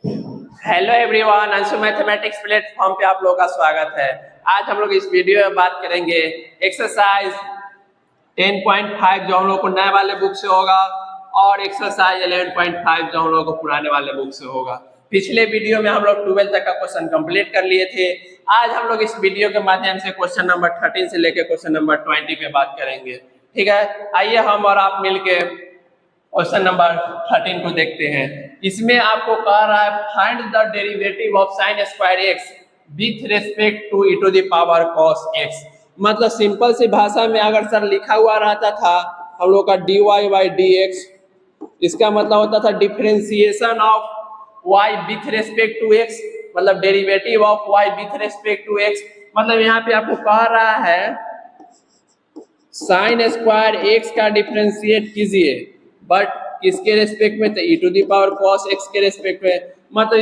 Hello everyone, Anshu mathematics platform पे आप लोगों का स्वागत है। आज हम लोग इस वीडियो में बात करेंगे एक्सरसाइज 10.5 जो हम लोग को नए वाले बुक से होगा और एक्सरसाइज 11.5 जो हम लोग को पुराने वाले बुक से होगा। पिछले वीडियो में हम लोग 12 तक का क्वेश्चन कंप्लीट कर लिए थे। आज हम लोग इस वीडियो के माध्यम से क्वेश्चन नंबर 13 से लेकर क्वेश्चन नंबर 20 पे बात करेंगे। ठीक है, आइए हम और आप मिलके क्वेश्चन नंबर 13 को देखते हैं। इसमें आपको कह रहा है find the derivative of sine square x with respect to e to the power cos x. मतलब सिंपल सी भाषा में अगर सर लिखा हुआ रहता था हम लोग का d y by d x, इसका मतलब होता था differentiation of y with respect to x, मतलब derivative of y with respect to x। मतलब यहाँ पे आपको कह रहा है साइन स्क्वायर x का डिफरेंशिएट कीजिए, बट किसके रेस्पेक्ट में, तो e to the power cos x के रेस्पेक्ट में। मतलब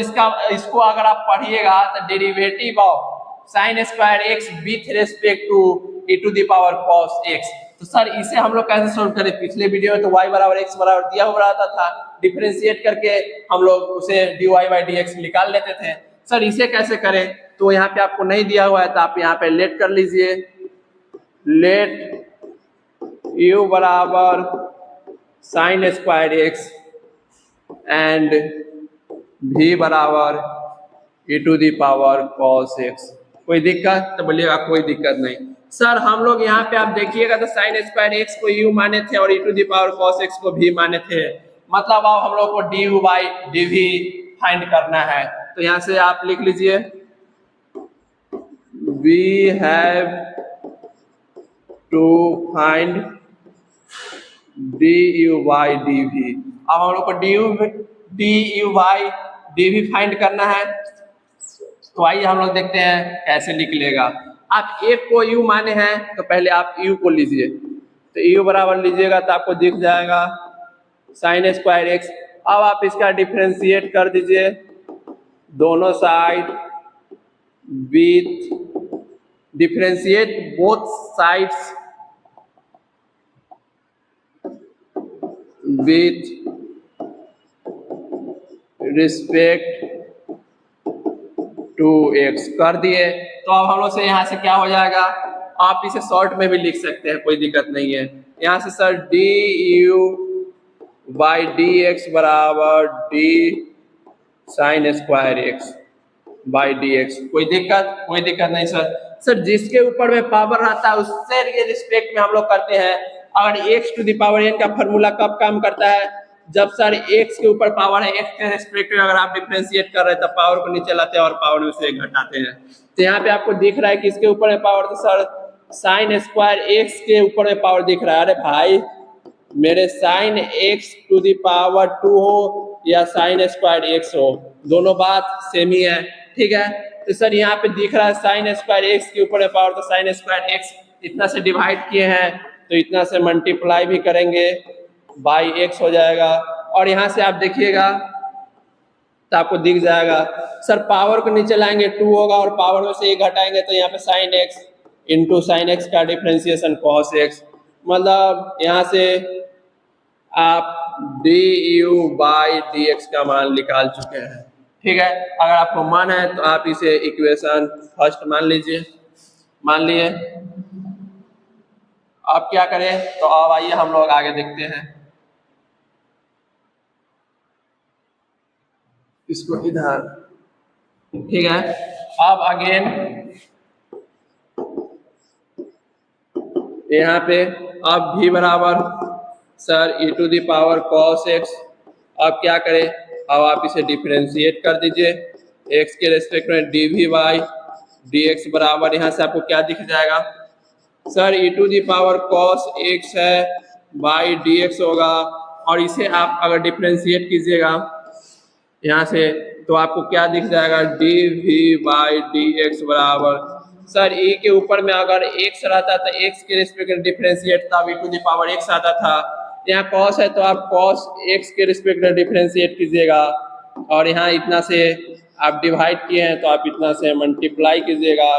इसको अगर आप पढ़िएगा तो derivative of sine square x with respect to e to the power cos x. तो सर इसे हम लोग कैसे सोल्व करें? पिछले वीडियो में तो y बराबर एक्स बराबर दिया हुआ रहता था, डिफरेंशिएट करके हम लोग उसे d y by d x निकाल लेते थे। सर इसे कैसे करें? तो यहाँ पे आपको नहीं दिया हुआ है तो आप यहाँ पे लेट कर लीजिए। लेट u बराबर sine square x and v बराबर e to the power cos x. कोई दिक्कत? तो बोलिएगा कोई दिक्कत नहीं। सर हम लोग यहाँ पे आप देखिएगा तो साइन स्क्वायर एक्स को u माने थे और e to the power cos x को v माने थे। मतलब अब हम लोग को du बाई dv फाइंड करना है। तो यहाँ से आप लिख लीजिए we have to find du by dv। अब हम लोग को du बाई dv फाइंड करना है। तो आइए हम लोग देखते हैं कैसे निकलेगा। आप एक को u माने हैं तो पहले आप u को लीजिए, तो u बराबर लीजिएगा तो आपको दिख जाएगा साइन स्क्वायर एक्स। अब आप इसका डिफरेंशिएट कर दीजिए दोनों side with differentiate both sides with respect to x कर दिए। तो अब हम लोग से यहाँ से क्या हो जाएगा, आप इसे शॉर्ट में भी लिख सकते हैं, कोई दिक्कत नहीं है। यहाँ से sir d u by d x बराबर d sine square x by d x. कोई दिक्कत? कोई दिक्कत नहीं सर। सर जिसके ऊपर में पावर रहता है उससे रिस्पेक्ट में हम लोग करते हैं। अगर x to the power n का फॉर्मूला कब काम करता है? जब सर एक्स के ऊपर पावर है, एक्स के रेस्पेक्ट में अगर आप डिफरेंशिएट कर रहे हैं तो पावर को नीचे लाते हैं और पावर में से घटाते हैं। तो यहाँ पे आपको दिख रहा है कि इसके ऊपर में पावर, तो सर साइन स्क्वायर एक्स के ऊपर में पावर दिख रहा है। अरे भाई मेरे sine x to the power 2 हो या साइन स्क्वायर एक्स हो, दोनों बात सेम ही है। ठीक है, तो सर यहाँ पे दिख रहा है साइन स्क्वायर एक्स के ऊपर में पावर, तो साइन स्क्वायर एक्स इतना से डिवाइड किए हैं तो इतना से मल्टीप्लाई भी करेंगे बाई एक्स हो जाएगा। और यहाँ से आप देखिएगा तो आपको दिख जाएगा सर पावर को नीचे लाएंगे 2 होगा और पावर में से 1 घटाएंगे तो यहाँ पे sign x into sine x का डिफरेंशिएशन कॉस एक्स। मतलब यहाँ से आप D u by d x का मान निकाल चुके हैं। ठीक है, अगर आपको मान है तो आप इसे इक्वेशन फर्स्ट मान लीजिए। मान लिए, अब क्या करें? तो अब आइए हम लोग आगे देखते हैं। इसको इधर, ठीक है। अब अगेन यहाँ पे अब v बराबर sir e to the power cos x। अब क्या करें? अब आप इसे डिफरेंशिएट कर दीजिए x के रेस्पेक्ट में dv बाई dx बराबर, यहाँ से आपको क्या दिख जाएगा sir e to the power cos x है बाई dx होगा। और इसे आप अगर डिफरेंशिएट कीजिएगा यहाँ से तो आपको क्या दिख जाएगा dv बाई dx बराबर, सर e के ऊपर में अगर x रहता तो x के रिस्पेक्ट में डिफरेंशिएट तब e to the power x आता था। यहाँ cos है तो आप cos x के रिस्पेक्ट में डिफरेंशिएट कीजिएगा और यहाँ इतना से आप डिवाइड किए हैं तो आप इतना से मल्टीप्लाई कीजिएगा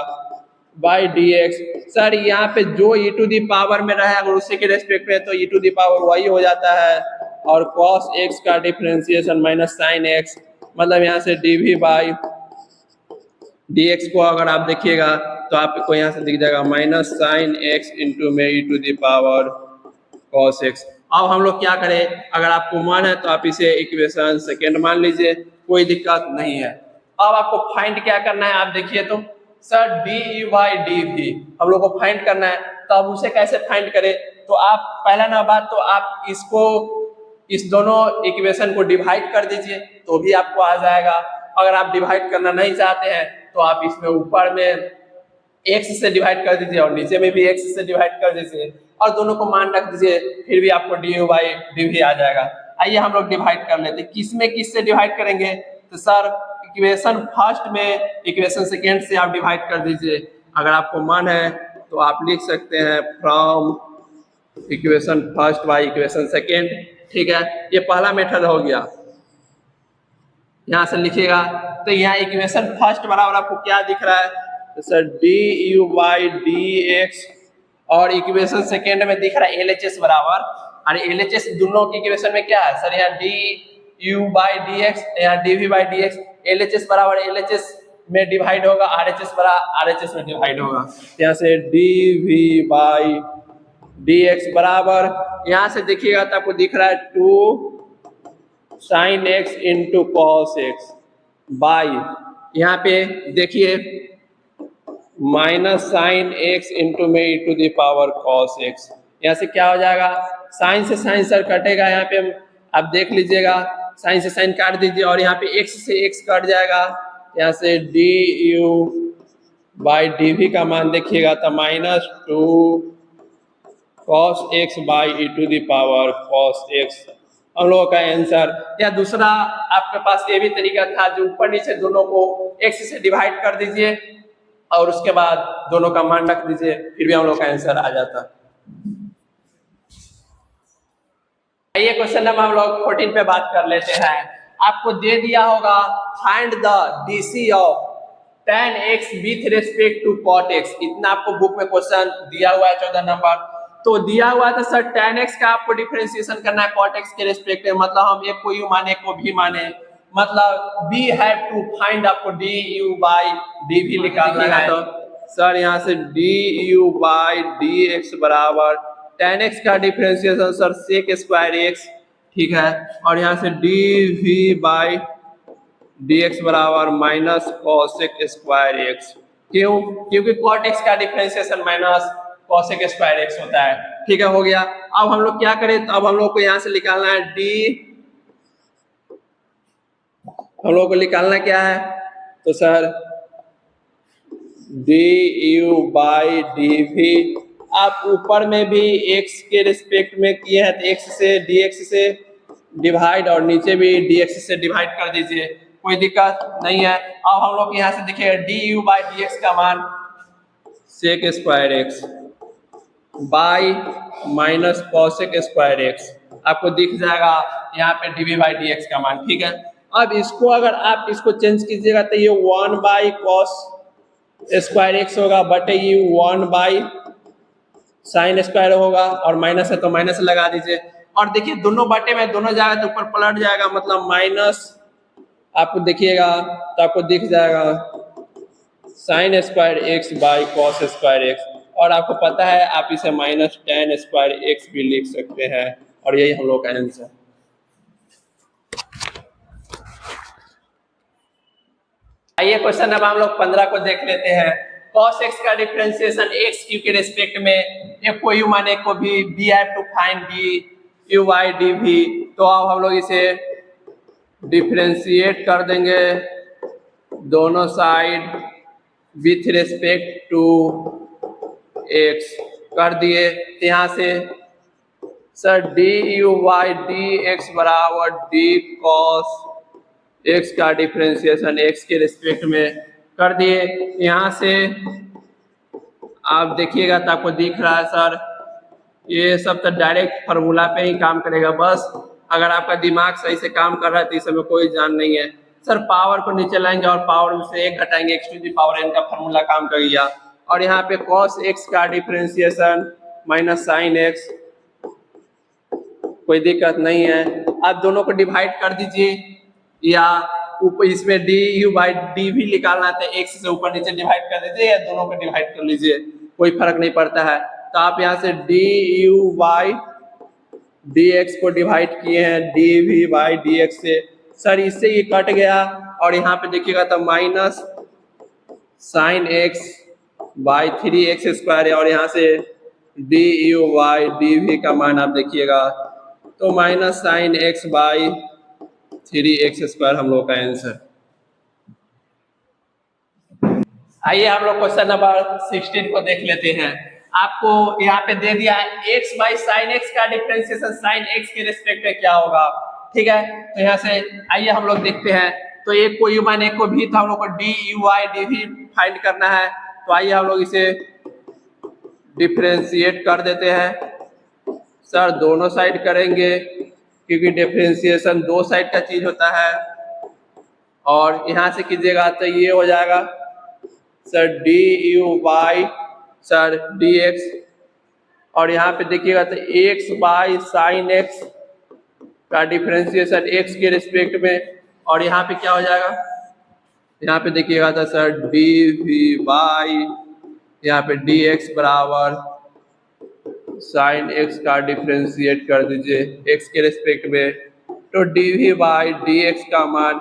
बाई dx। सर यहाँ पे जो e टू दी पावर में रहे अगर उसी के रेस्पेक्ट में तो e टू दी पावर वही हो जाता है और cos x का डिफरेंशिएशन माइनस साइन x मतलब यहाँ से dv बाई dx को अगर आप देखिएगा तो आपको यहाँ से दिख जाएगा माइनस साइन एक्स इंटू में e to the power cos x. अब हम लोग क्या करें, अगर आपको मन है तो आप इसे इक्वेशन सेकेंड मान लीजिए, कोई दिक्कत नहीं है। अब आपको फाइंड क्या करना है, आप देखिए तो sir D E by D भी हम लोग को फाइंड करना है, तो अब उसे कैसे फाइंड करें, तो आप पहला ना बात तो आप इसको इस दोनों इक्वेशन को डिवाइड कर दीजिए तो भी आपको आ जाएगा। अगर आप डिवाइड करना नहीं चाहते हैं तो आप इसमें ऊपर में x से डिवाइड कर दीजिए और नीचे में भी x से डिवाइड कर दीजिए और दोनों को मान रख दीजिए, फिर भी आपको डी बाई डी भी आ जाएगा। आइए हम लोग डिवाइड कर लेते हैं, किस में किस से डिवाइड करेंगे, तो सर इक्वेशन फर्स्ट में इक्वेशन सेकेंड से आप डिवाइड कर दीजिए। अगर आपको मन है तो आप लिख सकते हैं from equation first by equation second, ठीक है, ये पहला मेथड हो गया। यहाँ से लिखिएगा तो यहाँ इक्वेशन फर्स्ट बराबर आपको क्या दिख रहा है, तो sir d u by d x और इक्वेशन सेकेंड में दिख रहा है एल एच एस बराबर, अरे एल एच एस दोनों की इक्वेशन में क्या है सर, यहाँ d u by d x, यहाँ d v by d x, L H S बराबर एल एच एस में डिवाइड होगा, आर एच एस बराबर आर एच एस में डिवाइड होगा। यहाँ से d v by d x बराबर यहाँ से देखिएगा तो आपको दिख रहा है 2 sine x into cos x by यहाँ पे देखिए माइनस साइन एक्स इंटू में e to the power cos x. यहाँ से क्या हो जाएगा, साइन से साइन सर कटेगा, यहाँ पे आप देख लीजिएगा साइन से साइन काट दीजिए और यहाँ पे एक्स से एक्स कट जाएगा। यहाँ से d u by d v का मान देखिएगा तो -2 cos x by e to the power cos x हम लोगों का आंसर। या दूसरा आपके पास ये भी तरीका था जो ऊपर नीचे दोनों को एक्स से डिवाइड कर दीजिए और उसके बाद दोनों का मान रख दीजिए, फिर भी हम लोग का आंसर आ जाता। आइए क्वेश्चन नंबर हम लोग 14 पे बात कर लेते हैं। आपको दे दिया होगा find the DC of tan x with respect to cot x, इतना आपको बुक में क्वेश्चन दिया हुआ है 14 नंबर। तो दिया हुआ था सर tan x का आपको डिफरेंशिएशन करना है cot x के रेस्पेक्ट में, मतलब हम एक को u माने एक को v माने, मतलब we have to find आपको du by dv निकालना है। तो सर यहाँ से du by dx बराबर tan x का differentiation sir sec square x, ठीक है, और यहाँ से dv by dx बराबर माइनस cosec स्क्वायर x। क्यों, क्योंकि cot x का differentiation minus cosec square x होता है, ठीक है, हो गया। अब हम लोग क्या करें, तो अब हम लोग को यहाँ से निकालना है हम लोग को निकालना क्या है, तो सर du बाई dv, आप ऊपर में भी x के रिस्पेक्ट में किए हैं तो x से dx से डिवाइड और नीचे भी dx से डिवाइड कर दीजिए, कोई दिक्कत नहीं है। अब हम लोग यहाँ से देखिए du बाई dx का मान sec square x by minus cosec square x आपको दिख जाएगा यहाँ पे dv बाई dx का मान, ठीक है। अब इसको अगर आप इसको चेंज कीजिएगा तो ये 1 बाई cos स्क्वायर x होगा बटे ये 1 बाई साइन स्क्वायर होगा और माइनस है तो माइनस लगा दीजिए और देखिए दोनों बटे में दोनों जाएगा तो ऊपर पलट जाएगा, मतलब माइनस आपको देखिएगा तो आपको दिख जाएगा sign square x by cos square x, और आपको पता है आप इसे माइनस tan स्क्वायर x भी लिख सकते हैं और यही हम लोग का आंसर। आइए क्वेश्चन नंबर हम लोग 15 को देख लेते हैं। cos x का डिफरेंशिएशन x q के रेस्पेक्ट में, एक को u माने एक को v, we have to find du by dv। तो अब हम लोग इसे डिफरेंशिएट कर देंगे दोनों side with respect to x कर दिए, यहाँ से सर du by dx बराबर d cos x का डिफरेंशिएशन x के रिस्पेक्ट में कर दिए। यहाँ से आप देखिएगा तो आपको दिख रहा है सर ये सब तो डायरेक्ट फार्मूला पे ही काम करेगा, बस अगर आपका दिमाग सही से काम कर रहा है तो इस समय कोई जान नहीं है। सर पावर को नीचे लाएंगे और पावर में से 1 घटाएंगे, x to the power n का फार्मूला काम कर गया और यहाँ पे cos x का डिफरेंशिएशन माइनस साइन x, कोई दिक्कत नहीं है। आप दोनों को डिवाइड कर दीजिए या ऊपर इसमें डी यू बाई डी भी निकालना है तो एक्स से ऊपर नीचे डिवाइड कर दीजिए या दोनों को डिवाइड कर लीजिए, कोई फर्क नहीं पड़ता है। तो आप यहाँ से d u by d x को डिवाइड किए हैं d v by d x से, सर इससे ये कट गया और यहाँ पे देखिएगा तो minus sine x by 3x² है और यहाँ से d u by d v का मान आप देखिएगा तो minus sine x by 3x² हम लोग का आंसर। आइए हम लोग क्वेश्चन नंबर 16 को देख लेते हैं। आपको यहाँ पे दे दिया है x बाई साइन एक्स का डिफरेंशिएशन साइन एक्स के रिस्पेक्ट में क्या होगा, ठीक है। तो यहाँ से आइए हम लोग देखते हैं। तो एक को u मान एक को भी, तो हम लोग को d u by d v find करना है। तो आइए हम लोग इसे डिफरेंशिएट कर देते हैं। सर दोनों साइड करेंगे क्योंकि डिफरेंशिएशन दो साइड का चीज होता है। और यहाँ से कीजिएगा तो ये हो जाएगा sir d u by sir D x और यहाँ पे देखिएगा तो एक्स बाई साइन एक्स का डिफरेंशिएशन एक्स के रिस्पेक्ट में, और यहाँ पे क्या हो जाएगा, यहाँ पे देखिएगा तो सर डी वी बाई यहाँ पे डी एक्स बराबर साइन एक्स का डिफरेंशिएट कर दीजिए एक्स के रिस्पेक्ट में, तो d v by d x का मान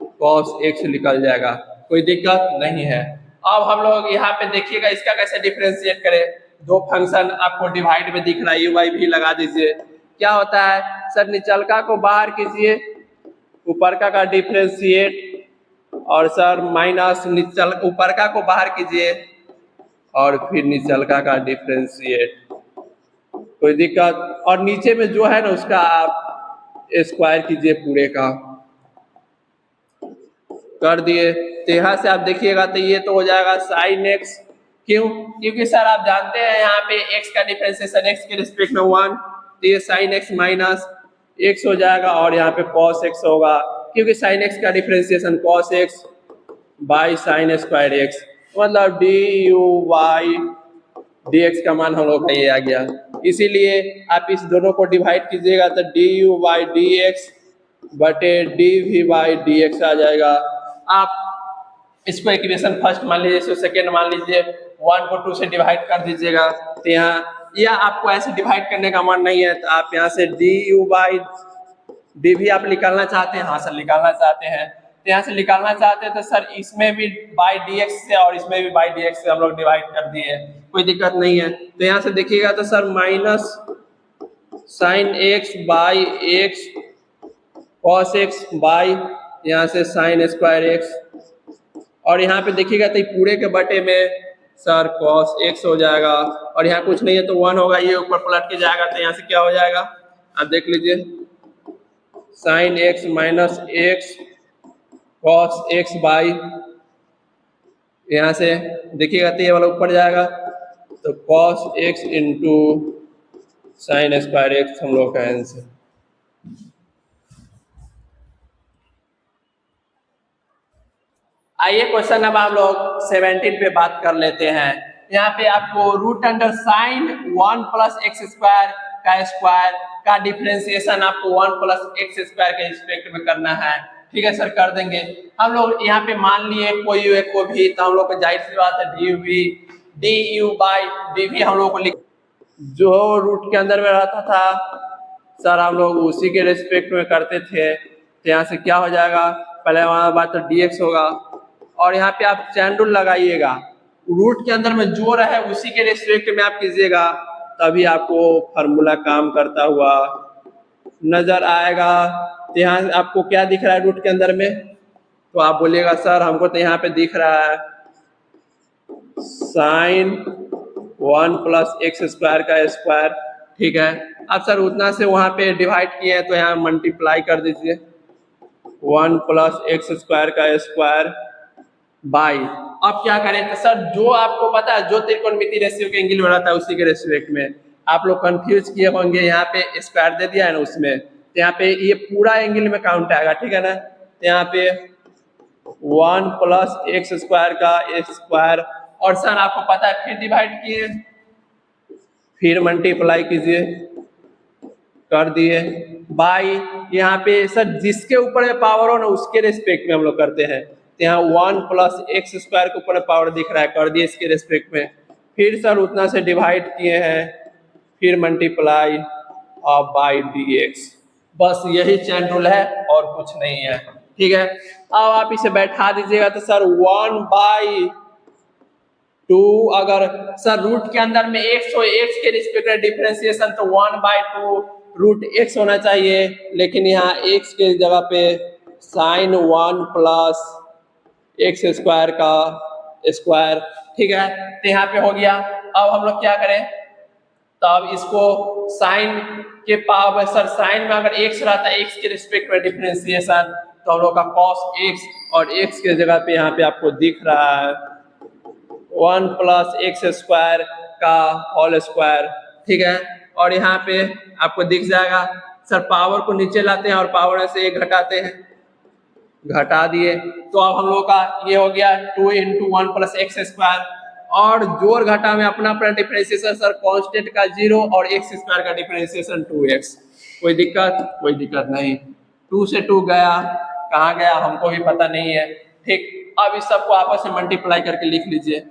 कॉस एक्स निकल जाएगा, कोई दिक्कत नहीं है। अब हम लोग यहाँ पे देखिएगा इसका कैसे डिफरेंशिएट करें। दो फंक्शन आपको डिवाइड में दिख रहा है, यू वाई भी लगा दीजिए। क्या होता है सर, निचलका को बाहर कीजिए, ऊपरका का डिफरेंशिएट, और सर माइनस निचल ऊपरका को बाहर कीजिए और फिर निचलका का डिफरेंशिएट, कोई दिक्कत। और नीचे में जो है ना उसका आप स्क्वायर कीजिए पूरे का, कर दिए। तो यहाँ से आप देखिएगा तो ये तो हो जाएगा साइन एक्स, क्यों, क्योंकि सर आप जानते हैं यहाँ पे x का डिफरेंशिएशन x के रिस्पेक्ट में 1, तो ये साइन एक्स माइनस एक्स हो जाएगा और यहाँ पे कॉस एक्स होगा, क्योंकि साइन एक्स का differentiation cos x by sine square x, मतलब d u by d x का मान हम लोग का ये आ गया। इसीलिए आप इस दोनों को डिवाइड कीजिएगा तो d u by d x बटे d v by d x आ जाएगा। आप इसको इक्वेशन फर्स्ट मान लीजिए, इसको सेकेंड मान लीजिए, 1 को 2 से डिवाइड कर दीजिएगा। तो यहाँ या आपको ऐसे डिवाइड करने का मन नहीं है तो आप यहाँ से डी यू बाई डी भी आप निकालना चाहते हैं, हाँ सर निकालना चाहते हैं, तो यहाँ से निकालना चाहते हैं तो सर इसमें भी बाई डी एक्स से और इसमें भी बाई डी एक्स से हम लोग डिवाइड कर दिए, कोई दिक्कत नहीं है। तो यहाँ से देखिएगा तो sir minus sine x by x cos x by यहाँ से साइन स्क्वायर एक्स, और यहाँ पे देखिएगा तो पूरे के बटे में सर कॉस एक्स हो जाएगा, और यहाँ कुछ नहीं है तो 1 होगा, ये ऊपर पलट के जाएगा तो यहाँ से क्या हो जाएगा आप देख लीजिए, sine x minus x cos x by यहाँ से देखिएगा तो ये वाला ऊपर जाएगा तो cos x into sine square x हम लोग का आंसर। आइए क्वेश्चन नंबर हम लोग 17 पे बात कर लेते हैं। यहाँ पे आपको root under sign 1 plus x square का डिफरेंशिएशन आपको 1 प्लस एक्स स्क्वायर के रिस्पेक्ट में करना है, ठीक है सर कर देंगे। हम लोग यहाँ पे मान लिए कोई यू को भी, तो हम लोग को जाहिर सी बात है d u by d v हम लोग को लिख, जो रूट के अंदर में रहता था सर हम लोग उसी के रिस्पेक्ट में करते थे। तो यहाँ से क्या हो जाएगा, पहले हमारा बात तो डी एक्स होगा, और यहाँ पे आप चैन रूल लगाइएगा, रूट के अंदर में जो रहे उसी के रिस्पेक्ट में आप कीजिएगा, तभी आपको फार्मूला काम करता हुआ नजर आएगा। तो यहाँ आपको क्या दिख रहा है रूट के अंदर में, तो आप बोलिएगा सर हमको तो यहाँ पे दिख रहा है साइन 1 प्लस एक्स स्क्वायर का स्क्वायर, ठीक है। अब सर उतना से वहाँ पे डिवाइड किए हैं तो यहाँ मल्टीप्लाई कर दीजिए 1 प्लस एक्स स्क्वायर का स्क्वायर बाई, अब क्या करें तो सर जो आपको पता है जो त्रिकोणमितीय रेशियो के एंगल में रहता है उसी के रेस्पेक्ट में, आप लोग कंफ्यूज किए होंगे, यहाँ पे स्क्वायर दे दिया है ना उसमें, तो यहाँ पे ये पूरा एंगल में काउंट आएगा, ठीक है ना। तो यहाँ पे 1 प्लस एक्स स्क्वायर का स्क्वायर, और सर आपको पता है फिर डिवाइड किए फिर मल्टीप्लाई कीजिए कर दिए बाई यहाँ पे सर जिसके ऊपर में पावर हो ना उसके रेस्पेक्ट में हम लोग करते हैं। तो यहाँ 1 प्लस एक्स स्क्वायर के ऊपर पावर दिख रहा है, कर दिए इसके रेस्पेक्ट में, फिर सर उतना से डिवाइड किए हैं, फिर मल्टीप्लाई बाई डी एक्स। बस यही चैन रूल है और कुछ नहीं है, ठीक है। अब आप इसे बैठा दीजिएगा तो सर 1/2, अगर सर रूट के अंदर में एक्स हो, एक्स के रिस्पेक्ट में डिफरेंशिएशन तो 1/2 रूट एक्स होना चाहिए, लेकिन यहाँ एक्स के जगह पे साइन 1 प्लस एक्स स्क्वायर का स्क्वायर, ठीक है। तो यहाँ पे हो गया। अब हम लोग क्या करें, तो अब इसको साइन के पावर, सर साइन में अगर एक्स रहता है, एक्स के रिस्पेक्ट में डिफरेंशिएशन, तो हम लोग का कॉस एक्स, और एक्स के जगह पे यहाँ पे आपको दिख रहा है 1 प्लस एक्स स्क्वायर का होल स्क्वायर, ठीक है। और यहाँ पे आपको दिख जाएगा, सर पावर को नीचे लाते हैं और पावर में से एक घटाते हैं, घटा दिए, तो अब हम लोग का ये हो गया 2 × 1 प्लस एक्स स्क्वायर, और जोड़ घटा में अपना अपना डिफरेंशिएशन सर कांस्टेंट का 0 और एक्स स्क्वायर का डिफरेंशिएशन 2x। कोई दिक्कत नहीं। 2 से 2 गया, कहाँ गया हमको भी पता नहीं है, ठीक। अब इस सबको आपस में मल्टीप्लाई करके लिख लीजिए,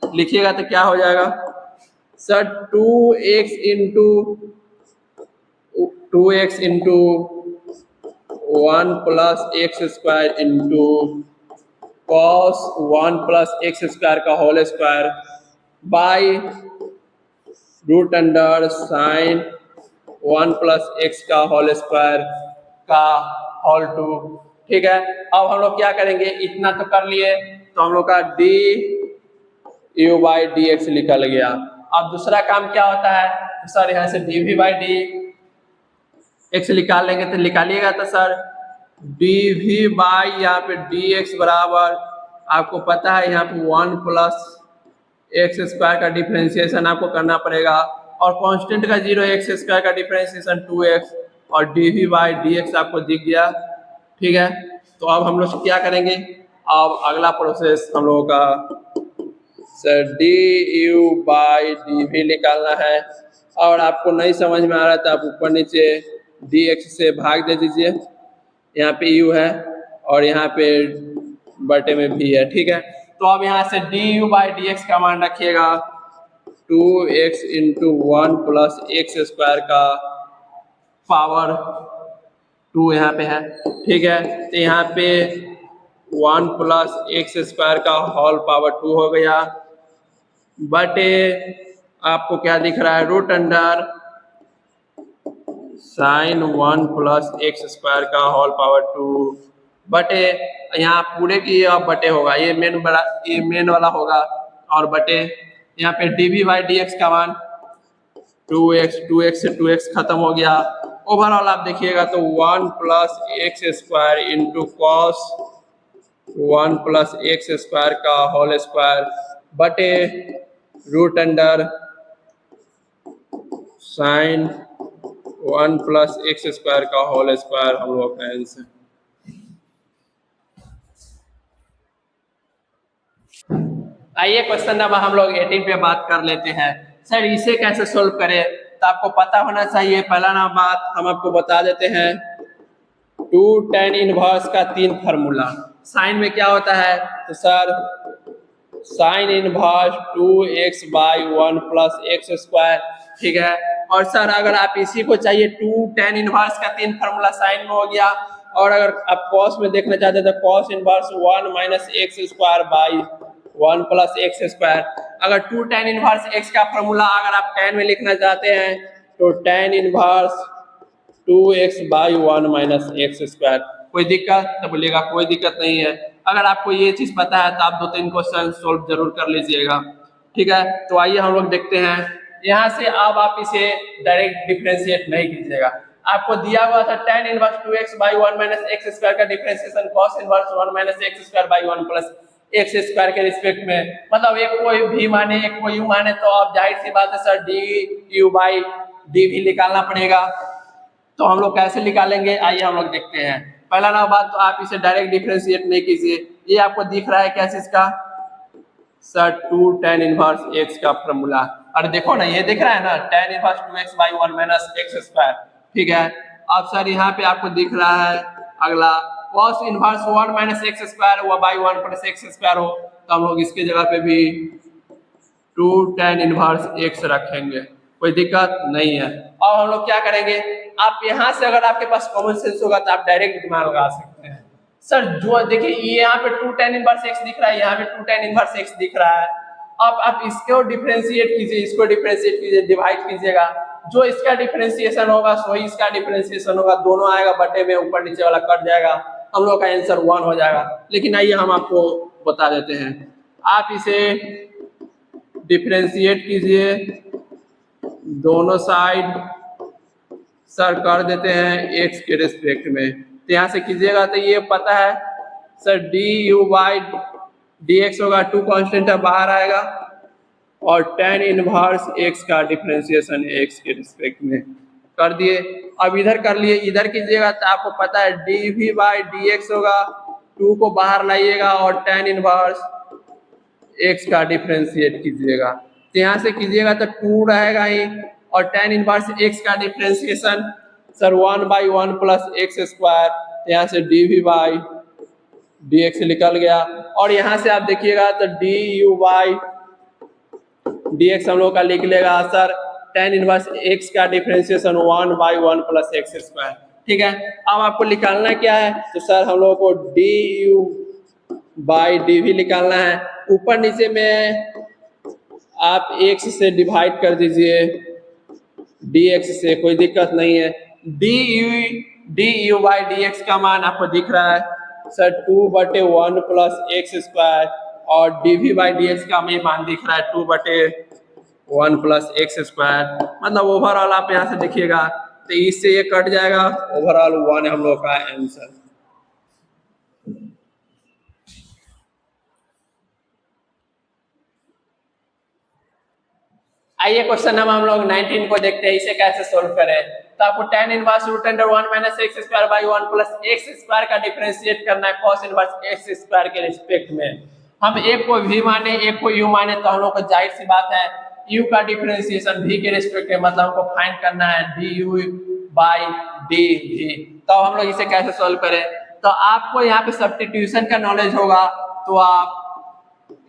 लिखिएगा तो क्या हो जाएगा sir 2x into 1 plus x square into cos 1 plus x square का whole square by root under sign 1 plus x का होल स्क्वायर का होल 2, ठीक है। अब हम लोग क्या करेंगे, इतना तो कर लिए, तो हम लोग का D u by d x निकल गया। अब दूसरा काम क्या होता है, तो सर यहाँ से d v by d x निकाल लेंगे, तो निकालिएगा तो सर डी वी बाई यहाँ पे डी एक्स बराबर, आपको पता है यहाँ पे 1 प्लस एक्स स्क्वायर का डिफरेंशिएशन आपको करना पड़ेगा, और कांस्टेंट का 0 एक्स स्क्वायर का डिफरेंशिएशन 2x, और d v by d x आपको दिख गया, ठीक है। तो अब हम लोग क्या करेंगे, अब अगला प्रोसेस हम लोगों का sir d u by d v निकालना है, और आपको नहीं समझ में आ रहा था आप ऊपर नीचे डी एक्स से भाग दे दीजिए, यहाँ पे यू है और यहाँ पे बटे में भी है, ठीक है। तो अब यहाँ से d u by d x का मान रखिएगा 2x into 1 plus x square का पावर 2 यहाँ पे है, ठीक है। तो यहाँ पे 1 प्लस एक्स स्क्वायर का होल पावर 2 हो गया, बटे आपको क्या दिख रहा है root under sign 1 plus x square का होल पावर 2, बटे यहाँ पूरे की अब बटे होगा, ये मेन वाला होगा, और बटे यहाँ पे d v by d x का मान 2x से 2x खत्म हो गया। ओवरऑल आप देखिएगा तो 1 plus x square into cos 1 plus x square का होल स्क्वायर बटे root under sign 1 plus x square का होल स्क्वायर हम लोग का आंसर। आइए क्वेश्चन नंबर हम लोग 18 पे बात कर लेते हैं। सर इसे कैसे सोल्व करें, तो आपको पता होना चाहिए। पहला ना बात हम आपको बता देते हैं, 2 tan इनवर्स का 3 फार्मूला। साइन में क्या होता है, तो sir sine inverse 2x by 1 plus x square, ठीक है। और सर अगर आप इसी को चाहिए 2 tan इनवर्स का 3 फार्मूला साइन में हो गया, और अगर आप कॉस में देखना चाहते हैं तो cos inverse 1 minus x square by 1 plus x square. अगर 2 tan इनवर्स x का फार्मूला अगर आप tan में लिखना चाहते हैं तो tan inverse 2x by 1 minus x square. कोई दिक्कत, तो बोलिएगा कोई दिक्कत नहीं है। अगर आपको ये चीज पता है तो आप 2-3 क्वेश्चन सोल्व जरूर कर लीजिएगा, ठीक है। तो आइए हम लोग देखते हैं। यहाँ से अब आप इसे डायरेक्ट डिफरेंशिएट नहीं कीजिएगा, आपको दिया हुआ था tan inverse 2x by 1 minus x square का differentiation cos inverse 1 minus x square by 1 plus x square के रिस्पेक्ट में, मतलब एक कोई भी माने एक कोई यू माने, तो अब जाहिर सी बात है sir d u by D भी निकालना पड़ेगा। तो हम लोग कैसे निकालेंगे, आइए हम लोग देखते हैं। पहला ना बात, तो आप इसे डायरेक्ट डिफरेंशिएट नहीं कीजिए। ये आपको दिख रहा है क्या चीज का, सर 2 tan इनवर्स एक्स का फार्मूला। अरे देखो ना, ये दिख रहा है ना tan inverse 2x by 1 minus x square, ठीक है। अब सर यहाँ पे आपको दिख रहा है अगला cos inverse 1 minus x square हुआ बाई 1 प्लस एक्स स्क्वायर हो, तो हम लोग इसके जगह पे भी 2 tan इनवर्स एक्स रखेंगे, कोई दिक्कत नहीं है। और हम लोग क्या करेंगे, आप यहाँ से अगर आपके पास कॉमन सेंस होगा तो आप डायरेक्ट दिमाग लगा सकते हैं। सर जो देखिए ये यहाँ पे 2 tan इनवर्स एक्स दिख रहा है, यहाँ पे 2 tan इनवर्स एक्स दिख रहा है। अब आप इसको डिफरेंशिएट कीजिए, इसको डिफरेंशिएट कीजिए, डिवाइड कीजिएगा, जो इसका डिफरेंशिएशन होगा वही इसका डिफरेंशिएशन होगा, दोनों आएगा बटे में, ऊपर नीचे वाला कट जाएगा, हम लोग का आंसर 1 हो जाएगा। लेकिन आइए हम आपको बता देते हैं, आप इसे डिफरेंशिएट कीजिए, दोनों साइड सर कर देते हैं एक्स के रिस्पेक्ट में, तो यहाँ से कीजिएगा तो ये पता है sir d u by d x होगा, 2 कांस्टेंट है बाहर आएगा, और tan इनवर्स एक्स का डिफरेंशिएशन एक्स के रिस्पेक्ट में कर दिए। अब इधर कर लिए, इधर कीजिएगा तो आपको पता है d v by d x होगा, 2 को बाहर लाइएगा और tan इनवर्स एक्स का डिफरेंशिएट कीजिएगा, तो यहाँ से कीजिएगा तो 2 रहेगा ही, और tan इनवर्स एक्स का differentiation sir 1 by 1 plus x square, यहाँ से d v by d x निकल गया। और यहाँ से आप देखिएगा तो d u by d x हम लोग का लिख लेगा सर tan इनवर्स एक्स का differentiation 1 by 1 plus x square, ठीक है। अब आपको निकालना क्या है, तो सर हम लोग को d u by d v निकालना है, ऊपर नीचे में आप एक्स से डिवाइड कर दीजिए डी एक्स से, कोई दिक्कत नहीं है। D u by d x का मान आपको दिख रहा है सर 2/1 प्लस एक्स स्क्वायर, और d v by d x का हमें मान दिख रहा है 2/1 प्लस एक्स स्क्वायर, मतलब ओवरऑल आप यहाँ से देखिएगा तो इससे ये कट जाएगा, ओवरऑल 1 है हम लोग का आंसर। आइए क्वेश्चन नंबर हम लोग 19 को देखते हैं, इसे कैसे सोल्व करें। तो आपको tan inverse root under 1 minus x square by 1 plus x square का डिफरेंशिएट करना है cos इनवर्स एक्स स्क्वायर के रिस्पेक्ट में। हम एक को v माने एक को u माने, तो हम लोग को जाहिर सी बात है u का डिफरेंशिएशन v के रिस्पेक्ट में, मतलब हमको फाइंड करना है du बाई dv। तो हम लोग इसे कैसे सोल्व करें, तो आपको यहाँ पे सब्स्टिट्यूशन का नॉलेज होगा, तो आप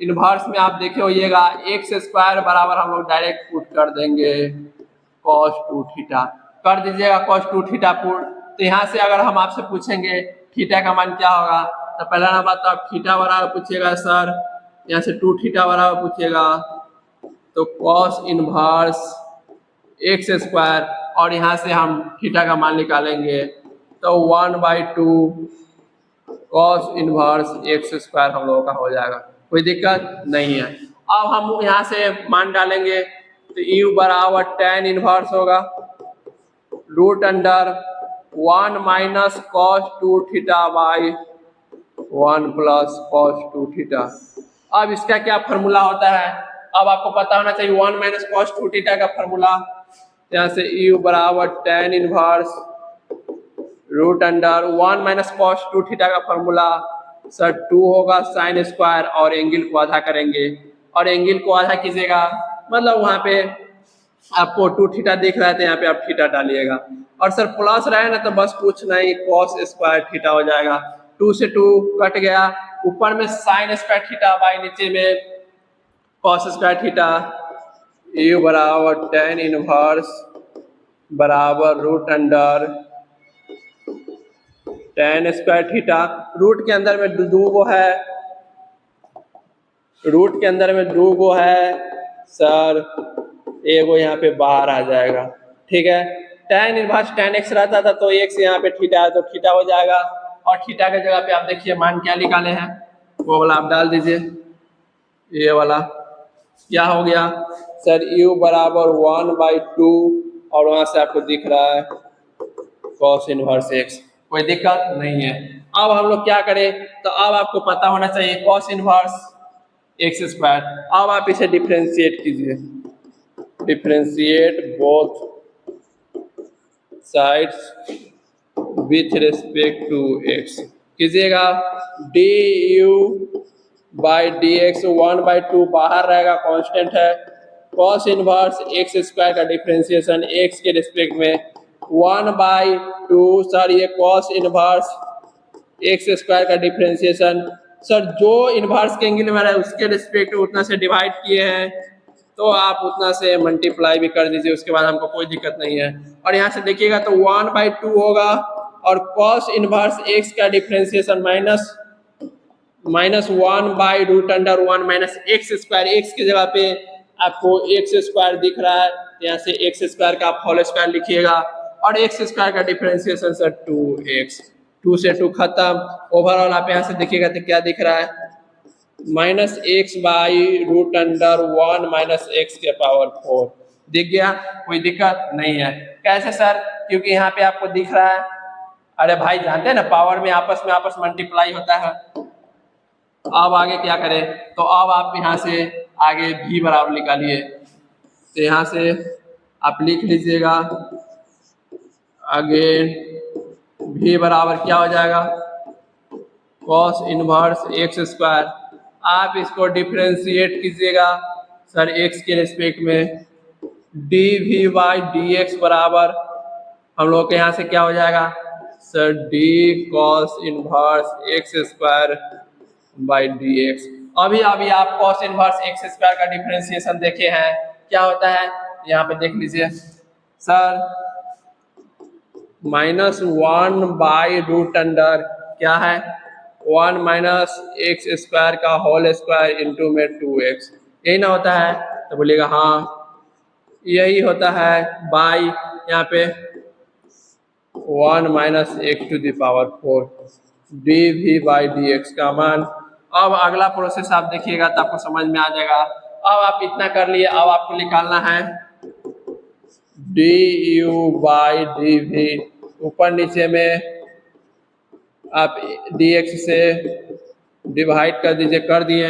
इनवर्स में आप देखे होइएगा एक्स स्क्वायर बराबर हम लोग डायरेक्ट पुट कर देंगे cos 2 थीटा, कर दीजिएगा cos 2 थीटा पुट। तो यहाँ से अगर हम आपसे पूछेंगे थीटा का मान क्या होगा, तो पहला नंबर तो आप थीटा बराबर पूछिएगा सर, यहाँ से 2 थीटा बराबर पूछिएगा, तो cos इनवर्स एक्स स्क्वायर, और यहाँ से हम थीटा का मान निकालेंगे तो 1/2 cos इनवर्स एक्स स्क्वायर हम लोगों का हो जाएगा, कोई दिक्कत नहीं है। अब हम यहाँ से मान डालेंगे तो u बराबर tan इनवर्स होगा root under 1 minus cos 2 theta by 1 plus cos 2 theta. अब इसका क्या फार्मूला होता है, अब आपको पता होना चाहिए 1 माइनस cos 2 थीटा का फार्मूला, यहाँ से u बराबर tan inverse root under 1 minus cos 2 theta का फार्मूला सर 2 होगा साइन स्क्वायर, और एंगल को आधा करेंगे, और एंगल को आधा कीजिएगा, मतलब वहाँ पे आपको 2 थीटा दिख रहा है तो यहाँ पे आप थीटा डालिएगा, और सर प्लस रहे ना तो बस कुछ नहीं cos स्क्वायर थीटा हो जाएगा, 2 से 2 कट गया, ऊपर में साइन स्क्वायर थीटा बाई नीचे में cos स्क्वायर थीटा, u बराबर tan इनवर्स बराबर root under tan square theta, root के अंदर में दो गो है, रूट के अंदर में 2 गो है सर, एगो यहाँ पे बाहर आ जाएगा, ठीक है। tan इनवर्स tan x रहता था तो x यहाँ पे थीटा है तो थीटा हो जाएगा, और थीटा के जगह पे आप देखिए मान क्या निकाले हैं, वो वाला आप डाल दीजिए, ये वाला क्या हो गया सर u बराबर 1/2, और वहां से आपको दिख रहा है cos इनवर्स x, कोई दिक्कत नहीं है। अब हम लोग क्या करें, तो अब आपको पता होना चाहिए cos इनवर्स एक्स स्क्वायर, अब आप इसे डिफरेंशिएट कीजिए, differentiate both sides with respect to x कीजिएगा, d u by d x 1/2 बाहर रहेगा कांस्टेंट है, cos इनवर्स एक्स स्क्वायर का डिफरेंशिएशन x के रिस्पेक्ट में 1/2 सर ये कॉस इनवर्स एक्स स्क्वायर का डिफरेंशिएशन सर जो इनवर्स के एंगल में है उसके रिस्पेक्ट उतना से डिवाइड किए हैं तो आप उतना से मल्टीप्लाई भी कर दीजिए, उसके बाद हमको कोई दिक्कत नहीं है। और यहाँ से देखिएगा तो 1/2 होगा और कॉस इनवर्स एक्स का differentiation minus 1/√1 minus x square, x की जगह पे आपको एक्स स्क्वायर दिख रहा है, यहाँ से एक्स स्क्वायर का आप होल स्क्वायर लिखिएगा और एक्स स्क्वायर का डिफरेंशिएशन सर 2x, 2 से 2 खत्म। ओवरऑल आप यहाँ से देखिएगा तो क्या दिख रहा है -x/√1 माइनस एक्स के पावर 4 दिख गया, कोई दिक्कत नहीं है। कैसे सर? क्योंकि यहाँ पे आपको दिख रहा है, अरे भाई जानते हैं ना पावर में आपस मल्टीप्लाई होता है। अब आगे क्या करें, तो अब आप यहाँ से आगे भी बराबर निकालिए, तो यहाँ से आप लिख लीजिएगा आगे भी बराबर क्या हो जाएगा कॉस इनवर्स एक्स स्क्वायर। आप इसको डिफरेंशिएट कीजिएगा सर एक्स के रिस्पेक्ट में, dv/dx बराबर हम लोग के यहाँ से क्या हो जाएगा sir d cos inverse x square by dx। अभी आप cos इनवर्स एक्स स्क्वायर का डिफरेंशिएशन देखे हैं, क्या होता है यहाँ पे देख लीजिए सर -1/√अंडर क्या है 1 माइनस एक्स स्क्वायर का होल स्क्वायर इंटू में 2x, यही ना होता है? तो बोलिएगा हाँ यही होता है बाई यहाँ पे 1 minus x to the power 4 dv/dx का मान। अब अगला प्रोसेस आप देखिएगा तो आपको समझ में आ जाएगा। अब आप इतना कर लिए, अब आपको निकालना है du/dv, ऊपर नीचे में आप dx से डिवाइड कर दीजिए, कर दिए।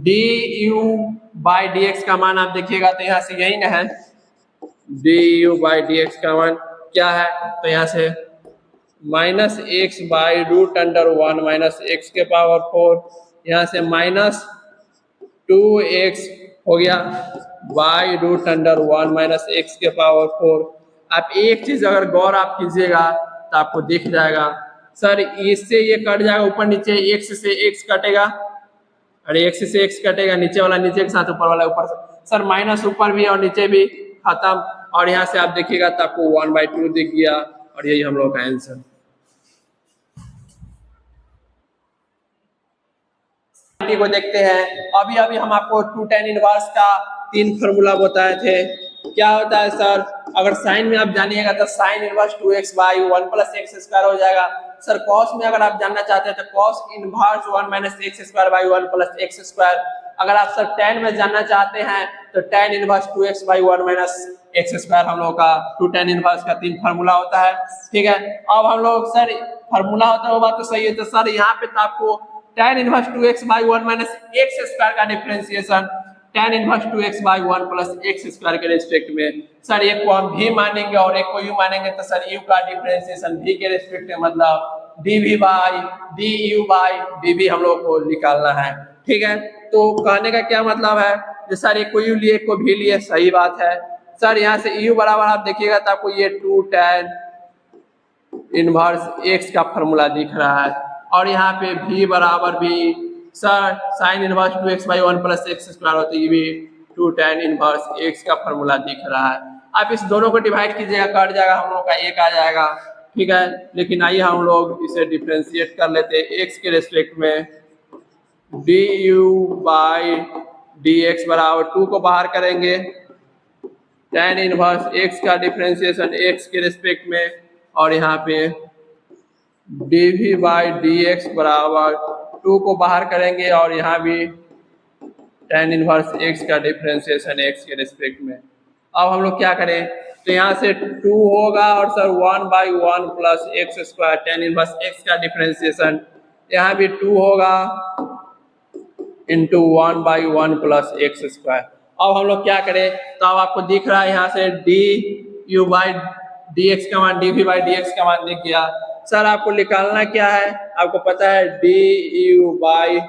du/dx का मान आप देखिएगा तो यहाँ से यही ना है, du/dx का मान क्या है तो यहाँ से -x/√1 माइनस एक्स के पावर 4, यहाँ से -2x हो गया /√1 माइनस एक्स के पावर 4। आप एक चीज अगर गौर आप कीजिएगा तो आपको दिख जाएगा सर इससे ये कट जाएगा, ऊपर नीचे x से x कटेगा, अरे x से x कटेगा, नीचे वाला नीचे के साथ ऊपर वाला ऊपर सर माइनस ऊपर भी और नीचे भी खत्म। और यहाँ से आप देखिएगा तो आपको 1/2 दिख गया और यही हम लोग का आंसर। को देखते हैं, अभी हम आपको 2 tan इनवर्स का 3 फार्मूला बताए थे। क्या होता है सर, अगर साइन में आप जानिएगा तो sine inverse 2x/1 plus x square हो जाएगा। सर कॉस में अगर आप जानना चाहते हैं तो cos inverse 1 minus x square 1 plus x square. अगर आप सर tan में जानना चाहते हैं तो tan inverse 2x/1 minus x square हम लोग का 2 tan इनवर्स का 3 फार्मूला होता है। ठीक है, अब हम लोग सर फार्मूला होता है वो बात तो सही है, तो सर यहाँ पे तो आपको tan inverse 2x/1 minus x square का differentiation tan inverse 2x/1 plus x square के रिस्पेक्ट में सर एक को हम भी मानेंगे और एक को यू मानेंगे, तो सर यू का डिफरेंशिएशन भी के रिस्पेक्ट में मतलब dv/du/dv हम लोग को निकालना है। ठीक है, तो कहने का क्या मतलब है, जो सर एक को यू लिए एक को भी लिए, सही बात है सर। यहाँ से यू बराबर आप देखिएगा तो आपको ये 2 tan इनवर्स एक्स का फार्मूला दिख रहा है और यहाँ पे भी बराबर भी sir sine inverse 2x/1 plus x square होता है, ये भी 2 tan इनवर्स एक्स का फार्मूला दिख रहा है। आप इस दोनों को डिवाइड कीजिएगा, कट जाएगा, हम लोग का एक आ जाएगा। ठीक है, लेकिन आइए हम लोग इसे डिफरेंशिएट कर लेते हैं एक्स के रेस्पेक्ट में। du/dx बराबर 2 को बाहर करेंगे, tan इनवर्स एक्स का डिफरेंशिएशन एक्स के रेस्पेक्ट में और यहाँ पे dv/dx बराबर 2 को बाहर करेंगे और यहाँ भी tan इनवर्स एक्स का डिफरेंशिएशन एक्स के रिस्पेक्ट में। अब हम लोग क्या करें, तो यहाँ से 2 होगा और sir 1/1 plus x square tan inverse x का डिफरेंशिएशन, यहाँ भी 2 होगा इंटू 1/1 प्लस एक्स स्क्वायर। अब हम लोग क्या करें, तो अब आपको दिख रहा है यहाँ से du/dx का मान dv/dx का मान दिख गया। सर आपको निकालना क्या है, आपको पता है du/dv,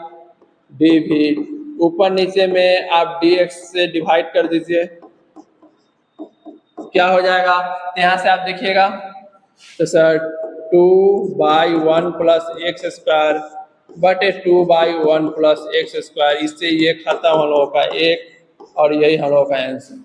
ऊपर नीचे में आप dx से डिवाइड कर दीजिए क्या हो जाएगा, तो यहाँ से आप देखिएगा तो सर 2/1 प्लस एक्स स्क्वायर बटे 2/1 प्लस एक्स स्क्वायर, इससे ये खाता हम लोगों का एक और यही हम लोगों का आंसर।